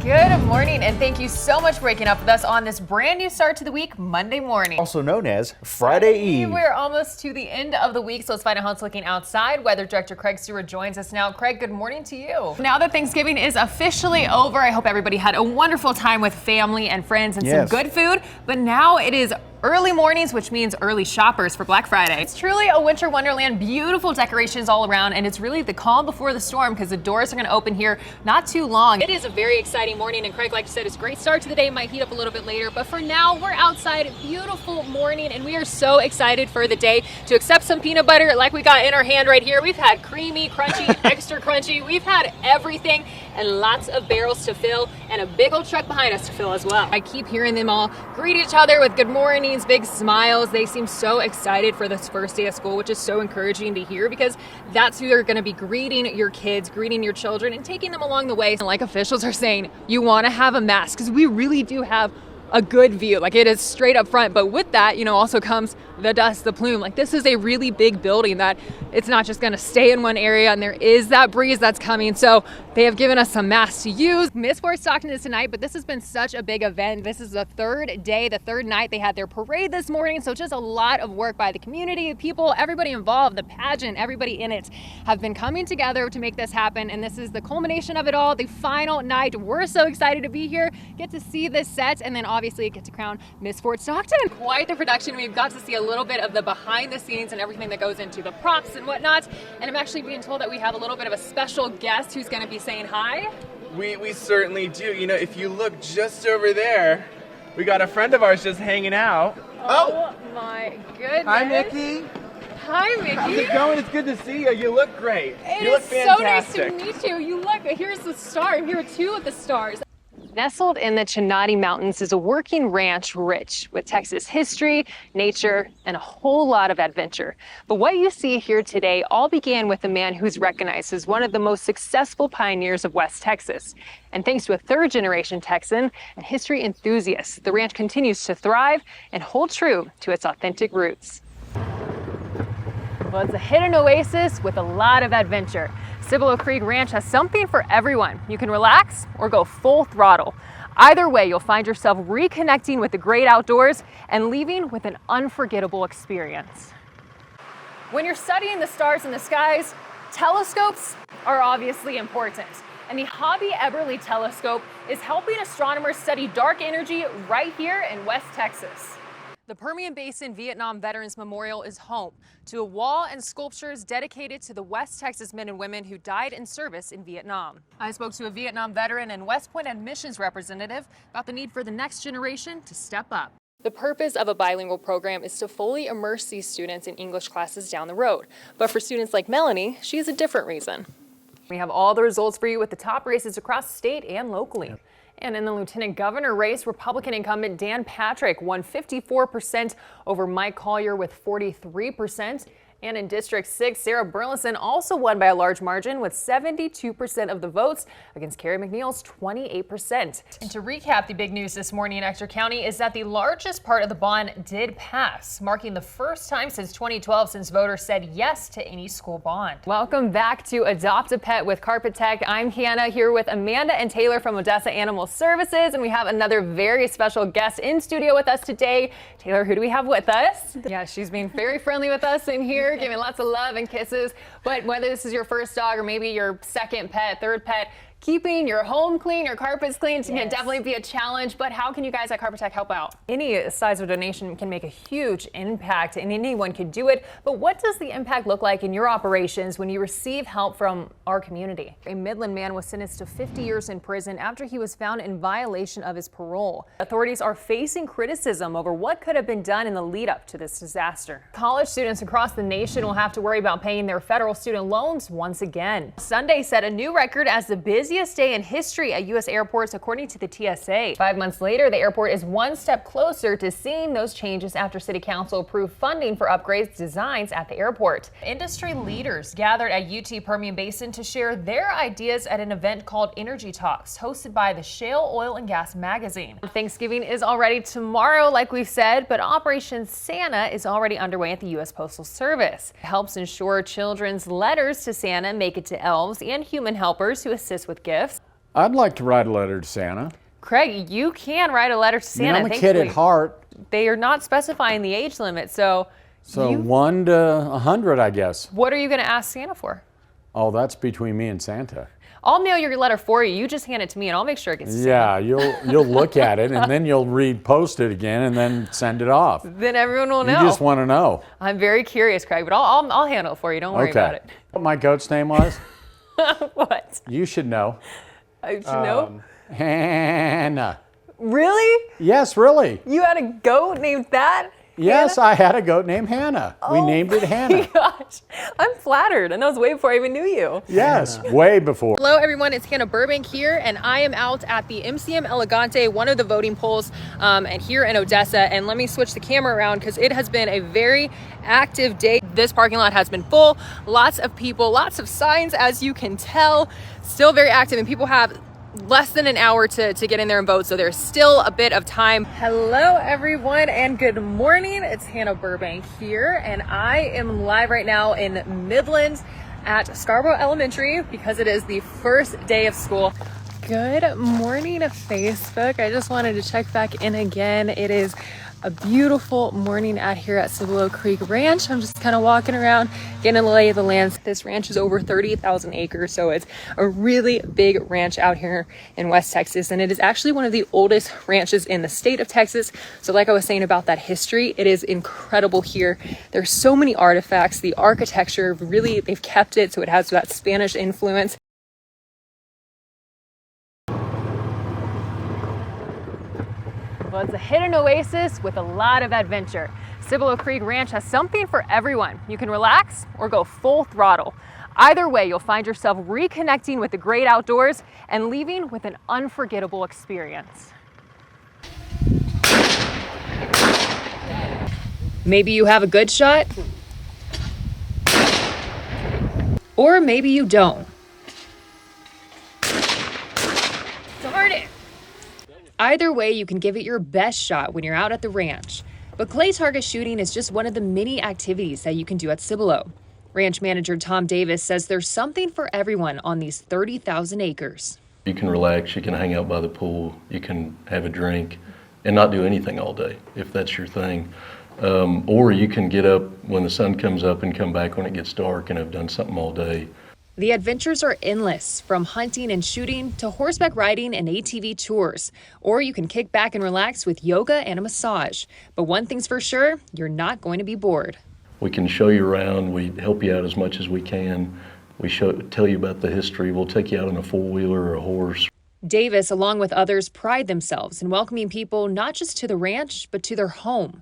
Good morning, and thank you so much for waking up with us on this brand new start to the week, Monday morning. Also known as Friday Eve. We're almost to the end of the week, so let's find out how it's looking outside. Weather Director Craig Stewart joins us now. Craig, good morning to you. Now that Thanksgiving is officially over, I hope everybody had a wonderful time with family and friends and some good food, but now it is early mornings, which means early shoppers for Black Friday. It's truly a winter wonderland, beautiful decorations all around, and it's really the calm before the storm because the doors are going to open here not too long. It is a very exciting morning, and Craig, like you said, it's a great start to the day. Might heat up a little bit later, but for now, we're outside. Beautiful morning, and we are so excited for the day to accept some peanut butter like we got in our hand right here. We've had creamy, crunchy, extra crunchy. We've had everything and lots of barrels to fill and a big old truck behind us to fill as well. I keep hearing them all greet each other with good mornings, big smiles. They seem so excited for this first day of school, which is so encouraging to hear because that's who they're going to be greeting your kids, greeting your children, and taking them along the way. And like officials are saying, you want to have a mask because we really do have a good view. Like, it is straight up front, but with that, also comes the dust, the plume. Like, this is a really big building that it's not just going to stay in one area, and there is that breeze that's coming. So they have given us some masks to use. Miss Sports talking to this tonight, but this has been such a big event. This is the third day, the third night. They had their parade this morning. So just a lot of work by the community, people, everybody involved, the pageant, everybody in it have been coming together to make this happen. And this is the culmination of it all, the final night. We're so excited to be here, get to see this set, and then obviously get to crown Miss Fort Stockton. Quite the production. We've got to see a little bit of the behind the scenes and everything that goes into the props and whatnot. And I'm actually being told that we have a little bit of a special guest who's going to be saying hi. We certainly do. If you look just over there, we got a friend of ours just hanging out. Oh my goodness. Hi, Mickey. Hi, Mickey. How's it going? It's good to see you. You look great. It you look is fantastic. so nice to meet you. You look, here's the star. Here are two of the stars. Nestled in the Chinati Mountains is a working ranch rich with Texas history, nature, and a whole lot of adventure. But what you see here today all began with a man who's recognized as one of the most successful pioneers of West Texas. And thanks to a third-generation Texan and history enthusiast, the ranch continues to thrive and hold true to its authentic roots. Well, it's a hidden oasis with a lot of adventure. Cibolo Creek Ranch has something for everyone. You can relax or go full throttle. Either way, you'll find yourself reconnecting with the great outdoors and leaving with an unforgettable experience. When you're studying the stars in the skies, telescopes are obviously important. And the Hobby Eberly telescope is helping astronomers study dark energy right here in West Texas. The Permian Basin Vietnam Veterans Memorial is home to a wall and sculptures dedicated to the West Texas men and women who died in service in Vietnam. I spoke to a Vietnam veteran and West Point admissions representative about the need for the next generation to step up. The purpose of a bilingual program is to fully immerse these students in English classes down the road. But for students like Melanie, she has a different reason. We have all the results for you with the top races across state and locally. Yep. And in the lieutenant governor race, Republican incumbent Dan Patrick won 54% over Mike Collier with 43%. And in District 6, Sarah Burleson also won by a large margin with 72% of the votes against Carrie McNeil's 28%. And to recap the big news this morning in Ector County is that the largest part of the bond did pass, marking the first time since 2012 since voters said yes to any school bond. Welcome back to Adopt a Pet with Carpet Tech. I'm Hannah here with Amanda and Taylor from Odessa Animal Services, and we have another very special guest in studio with us today. Taylor, who do we have with us? Yeah, she's being very friendly with us in here, giving lots of love and kisses. But whether this is your first dog or maybe your second pet, third pet, keeping your home clean, your carpets clean can definitely be a challenge, but how can you guys at Carpet Tech help out? Any size of donation can make a huge impact and anyone can do it, but what does the impact look like in your operations when you receive help from our community? A Midland man was sentenced to 50 years in prison after he was found in violation of his parole. Authorities are facing criticism over what could have been done in the lead up to this disaster. College students across the nation will have to worry about paying their federal student loans once again. Sunday set a new record as the busiest day in history at U.S. airports, according to the TSA. 5 months later, the airport is one step closer to seeing those changes after City Council approved funding for upgrades designs at the airport. Industry leaders gathered at UT Permian Basin to share their ideas at an event called Energy Talks, hosted by the Shale Oil and Gas magazine. Thanksgiving is already tomorrow, like we've said, but Operation Santa is already underway at the U.S. Postal Service. It helps ensure children's letters to Santa make it to elves and human helpers who assist with gifts. I'd like to write a letter to Santa. Craig, you can write a letter to Santa. I'm a kid at heart. They are not specifying the age limit, so 1 to 100, I guess. what are you going to ask Santa for? Oh, that's between me and Santa. I'll mail your letter for you. You just hand it to me, and I'll make sure it gets to Santa. Yeah, you'll look at it, and then you'll repost it again, and then send it off. Then everyone will know. You just want to know. I'm very curious, Craig, but I'll handle it for you. Don't worry about it. What my goat's name was? What? You should know. I should know? Hannah. Really? Yes, really. You had a goat named that? Yes, Hannah? I had a goat named Hannah. We named it Hannah. Gosh, I'm flattered, and that was way before I even knew you. Yes, way before. Hello everyone, it's Hannah Burbank here, and I am out at the MCM Elegante, one of the voting polls, and here in Odessa. And let me switch the camera around because it has been a very active day. This parking lot has been full, lots of people, lots of signs, as you can tell, still very active, and people have less than an hour to get in there and vote, so there's still a bit of time. Hello everyone and good morning. It's Hannah Burbank here, and I am live right now in Midland at Scarborough Elementary because it is the first day of school. Good morning, Facebook. I just wanted to check back in again. It is a beautiful morning out here at Cibolo Creek Ranch. I'm just kind of walking around, getting a lay of the land. This ranch is over 30,000 acres, so it's a really big ranch out here in West Texas, and it is actually one of the oldest ranches in the state of Texas. So like I was saying about that history, it is incredible here. There's so many artifacts. The architecture, really, they've kept it so it has that Spanish influence. Well, it's a hidden oasis with a lot of adventure. Cibolo Creek Ranch has something for everyone. You can relax or go full throttle. Either way, you'll find yourself reconnecting with the great outdoors and leaving with an unforgettable experience. Maybe you have a good shot, or maybe you don't. Darn it! Either way, you can give it your best shot when you're out at the ranch. But clay target shooting is just one of the many activities that you can do at Cibolo. Ranch manager Tom Davis says there's something for everyone on these 30,000 acres. You can relax, you can hang out by the pool, you can have a drink and not do anything all day if that's your thing. Or you can get up when the sun comes up and come back when it gets dark and have done something all day. The adventures are endless, from hunting and shooting to horseback riding and ATV tours. Or you can kick back and relax with yoga and a massage. But one thing's for sure, you're not going to be bored. We can show you around, we help you out as much as we can. We tell you about the history, we'll take you out on a four-wheeler or a horse. Davis, along with others, pride themselves in welcoming people not just to the ranch, but to their home.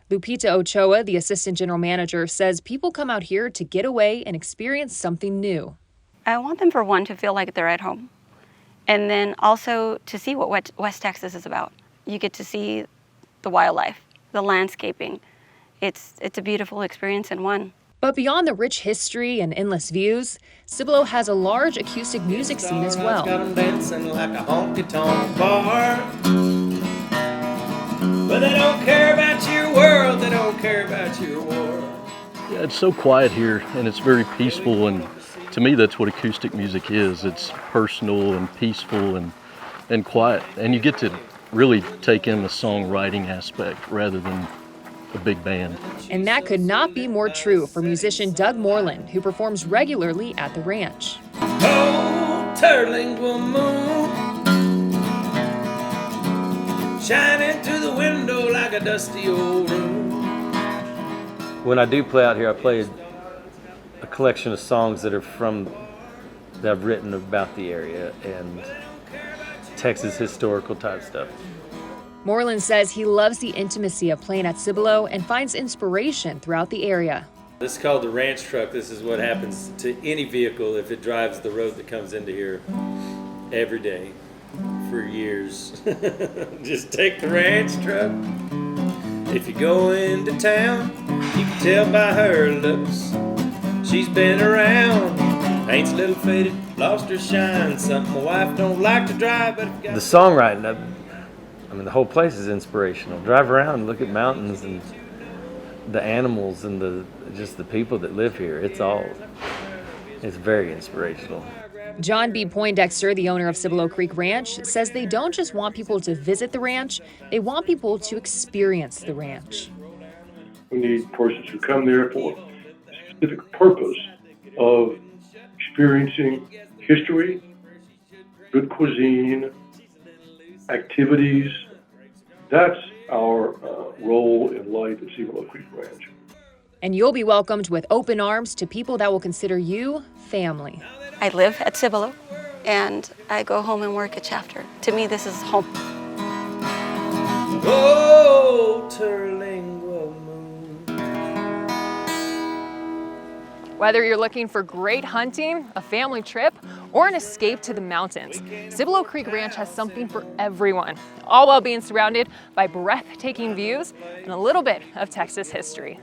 Lupita Ochoa, the assistant general manager, says people come out here to get away and experience something new. I want them, for one, to feel like they're at home, and then also to see what West Texas is about. You get to see the wildlife, the landscaping. It's a beautiful experience in one. But beyond the rich history and endless views, Cibolo has a large acoustic music scene as well. Got 'em dancing like a honky-tonk bar. But they don't care about your world, they don't care about your war. Yeah, it's so quiet here and it's very peaceful, and to me that's what acoustic music is. It's personal and peaceful and quiet, and you get to really take in the songwriting aspect rather than a big band. And that could not be more true for musician Doug Moreland, who performs regularly at the ranch. Oh, terlingual moon, shining through the window like a dusty old room. When I do play out here, I play a collection of songs that I've written about the area and Texas historical type stuff. Moreland says he loves the intimacy of playing at Cibolo and finds inspiration throughout the area. This is called the ranch truck. This is what happens to any vehicle if it drives the road that comes into here every day for years. Just take the ranch truck. If you go into town, you can tell by her looks. She's been around, paint's a little faded, lost her shine. Something my wife don't like to drive, but if you got the songwriting, I mean, the whole place is inspirational. Drive around and look at mountains and the animals and just the people that live here. It's very inspirational. John B. Poindexter, the owner of Cibolo Creek Ranch, says they don't just want people to visit the ranch, they want people to experience the ranch. We need persons who come there for a specific purpose of experiencing history, good cuisine, activities. That's our role in life at Cibolo Creek Ranch. And you'll be welcomed with open arms to people that will consider you family. I live at Cibolo, and I go home and work at Shafter. To me, this is home. Oh, Terlingua moon. Whether you're looking for great hunting, a family trip, or an escape to the mountains, Cibolo Creek Ranch has something for everyone, all while being surrounded by breathtaking views and a little bit of Texas history.